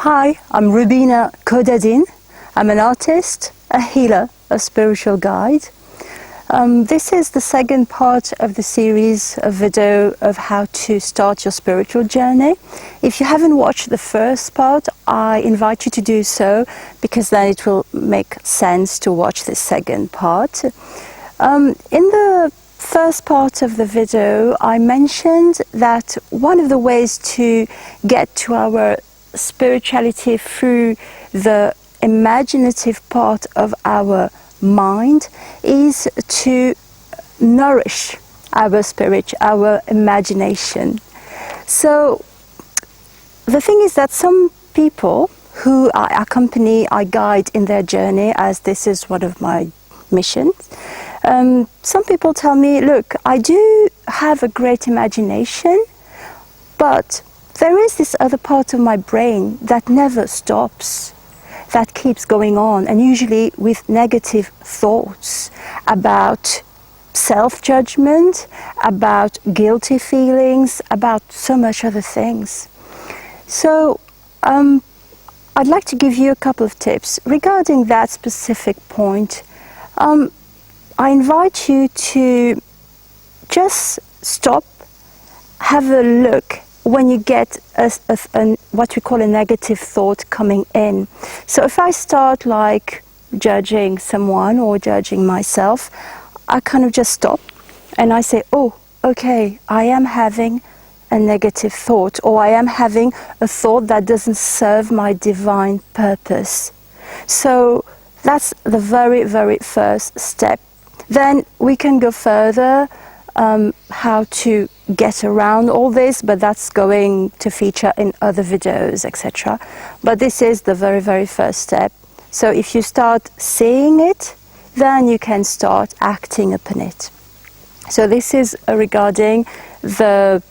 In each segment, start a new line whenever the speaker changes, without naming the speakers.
Hi, I'm Roubina Khodadin. I'm an artist, a healer, a spiritual guide. This is the second part of the series of video of how to start your spiritual journey. If you haven't watched the first part, I invite you to do so, because then it will make sense to watch the second part. In the first part of the video, I mentioned that one of the ways to get to our spirituality through the imaginative part of our mind is to nourish our spirit, our imagination. So the thing is that some people who I accompany, I guide in their journey, as this is one of my missions, some people tell me, look, I do have a great imagination, but there is this other part of my brain that never stops, that keeps going on, and usually with negative thoughts about self-judgment, about guilty feelings, about so much other things. So I'd like to give you a couple of tips regarding that specific point. I invite you to just stop, have a look when you get what we call a negative thought coming in. So if I start like judging someone or judging myself, I kind of just stop and I say, oh, okay, I am having a negative thought, or I am having a thought that doesn't serve my divine purpose. So that's the very, very first step. Then we can go further, how to get around all this, but that's going to feature in other videos, etc. But this is the very, very first step. So if you start seeing it, then you can start acting upon it. So this is regarding the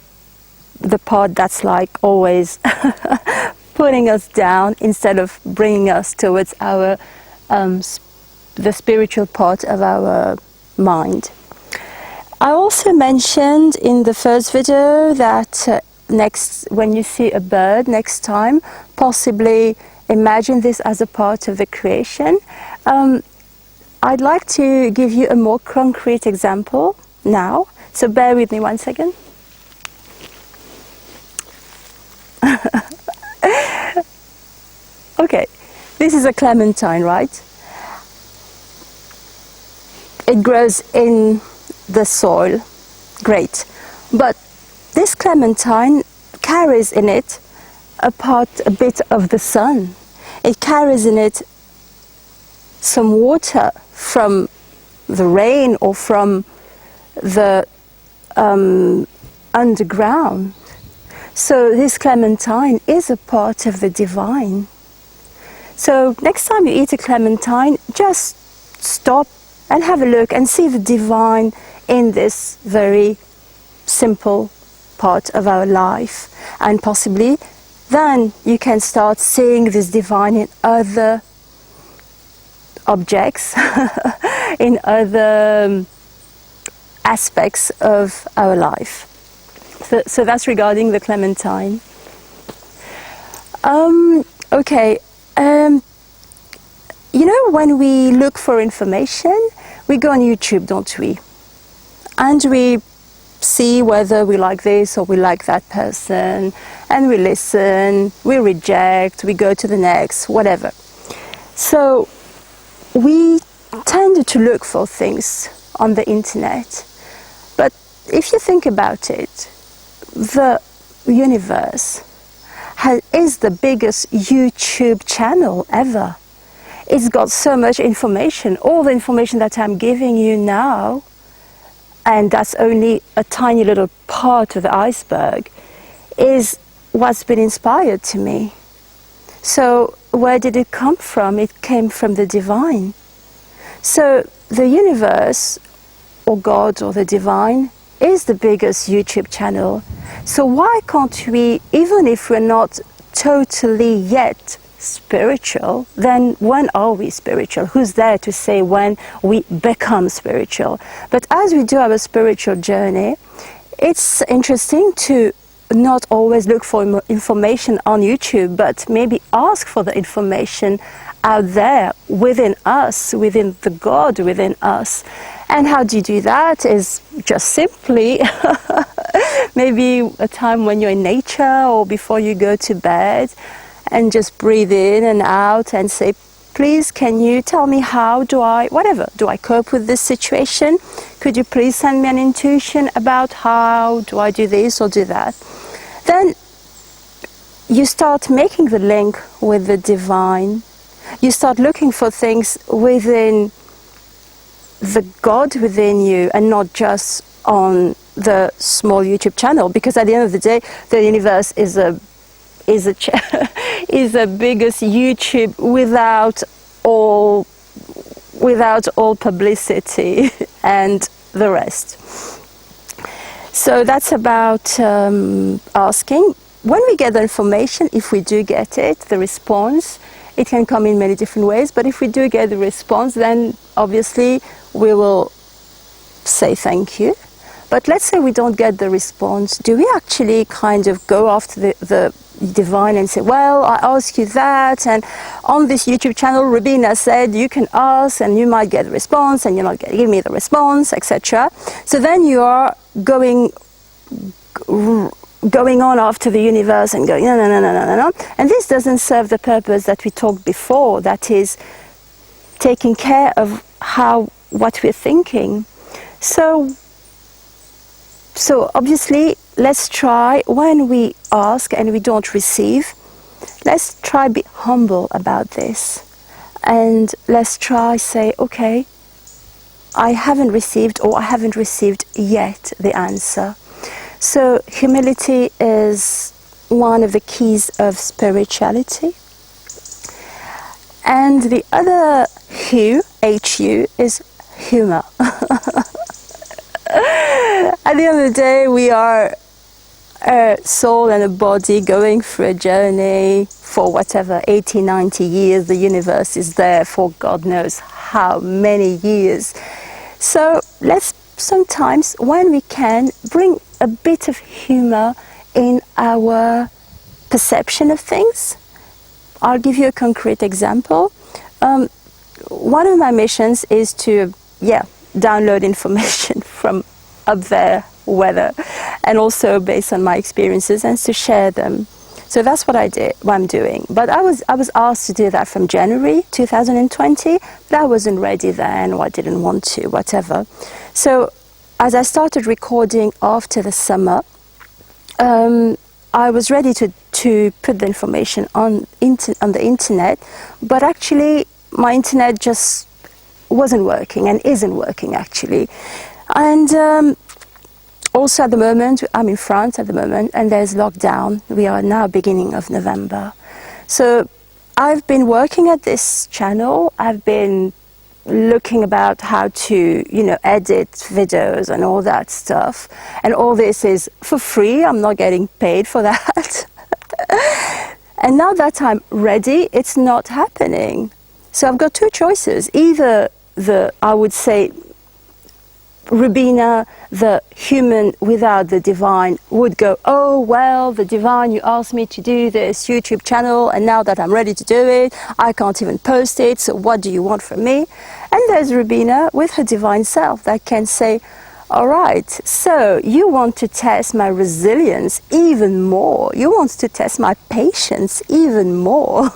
part that's like always putting us down instead of bringing us towards our the spiritual part of our mind. I also mentioned in the first video that when you see a bird next time, possibly imagine this as a part of the creation. I'd like to give you a more concrete example now, so bear with me 1 second. Okay, this is a clementine, right? It grows in the soil, great. But this clementine carries in it a bit of the sun. It carries in it some water from the rain or from the underground. So this clementine is a part of the divine. So next time you eat a clementine, just stop and have a look and see the divine in this very simple part of our life. And possibly then you can start seeing this divine in other objects, in other aspects of our life. So that's regarding the clementine. Okay, you know, when we look for information, we go on YouTube, don't we? And we see whether we like this or we like that person, and we listen, we reject, we go to the next, whatever. So we tend to look for things on the internet. But if you think about it, the universe is the biggest YouTube channel ever. It's got so much information. All the information that I'm giving you now, and that's only a tiny little part of the iceberg, is what's been inspired to me. So where did it come from? It came from the divine. So the universe, or God, or the divine, is the biggest YouTube channel. So why can't we, even if we're not totally yet spiritual, then when are we spiritual? Who's there to say when we become spiritual? But as we do our spiritual journey, it's interesting to not always look for information on YouTube, but maybe ask for the information out there within us, within the God within us. And how do you do that? Is just simply maybe a time when you're in nature or before you go to bed, and just breathe in and out and say, please, can you tell me how do I cope with this situation? Could you please send me an intuition about how do I do this or do that? Then you start making the link with the divine. You start looking for things within the God within you and not just on the small YouTube channel, because at the end of the day, the universe is the biggest YouTube without all publicity and the rest. So that's about asking. When we get the information, if we do get it, the response, it can come in many different ways, but if we do get the response, then obviously we will say thank you. But let's say we don't get the response. Do we actually kind of go after the divine and say, well, I asked you that, and on this YouTube channel, Roubina said you can ask and you might get a response, and you're not going to give me the response, etc. So then you are going on after the universe and going, no. And this doesn't serve the purpose that we talked before, that is taking care of what we're thinking. So obviously, let's try, when we ask and we don't receive, let's try be humble about this. And let's try say, okay, I haven't received, or I haven't received yet the answer. So humility is one of the keys of spirituality. And the other H-U, is humor. At the end of the day, we are a soul and a body going through a journey for whatever, 80, 90 years. The universe is there for God knows how many years. So let's sometimes, when we can, bring a bit of humor in our perception of things. I'll give you a concrete example. One of my missions is to, download information from up there, weather, and also based on my experiences, and to share them. So that's what I'm doing. But I was asked to do that from January 2020, but I wasn't ready then, or I didn't want to, whatever. So as I started recording after the summer, I was ready to put the information on the internet, but actually my internet just wasn't working and isn't working actually. And also at the moment, I'm in France at the moment, and there's lockdown. We are now beginning of November. So I've been working at this channel. I've been looking about how to, edit videos and all that stuff. And all this is for free. I'm not getting paid for that. And now that I'm ready, it's not happening. So I've got two choices. Either I would say, Roubina, the human without the divine, would go, oh, well, the divine, you asked me to do this YouTube channel, and now that I'm ready to do it, I can't even post it, so what do you want from me? And there's Roubina with her divine self that can say, all right, so you want to test my resilience even more. You want to test my patience even more.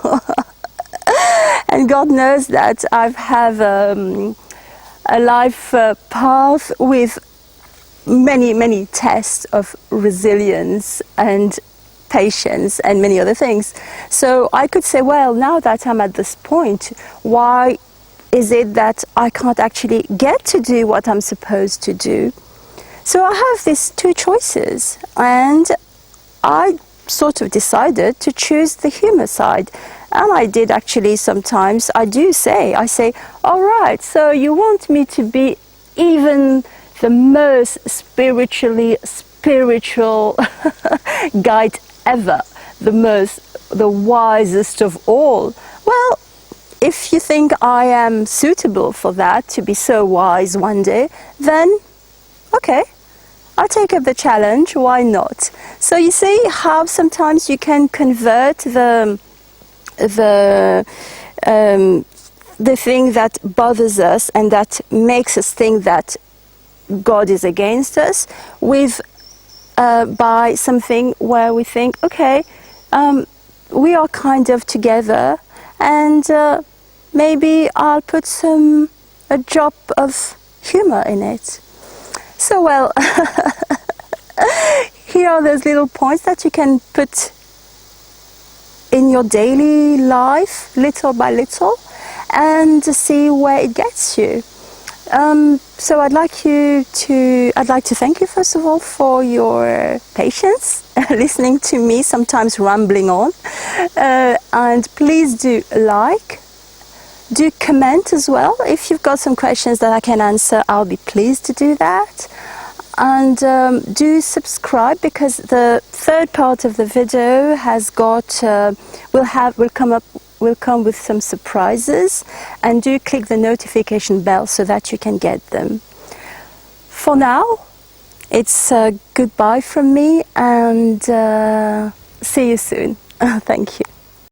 And God knows that I have a life path with many tests of resilience and patience and many other things. So I could say, well, now that I'm at this point, why is it that I can't actually get to do what I'm supposed to do? So I have these two choices, and I sort of decided to choose the humor side. And I did actually sometimes, I say, all right, so you want me to be even the most spiritual guide ever, the wisest of all. Well, if you think I am suitable for that, to be so wise one day, then okay, I'll take up the challenge, why not? So you see how sometimes you can convert the thing that bothers us and that makes us think that God is against us with by something where we think, okay, we are kind of together, and maybe I'll put a drop of humor in it. So well, here are those little points that you can put in your daily life, little by little, and see where it gets you. So I'd like to thank you first of all for your patience listening to me sometimes rambling on, and please do comment as well. If you've got some questions that I can answer, I'll be pleased to do that. And do subscribe, because the third part of the video has got will come with some surprises, and do click the notification bell so that you can get them. For now, it's goodbye from me, and see you soon. Thank you.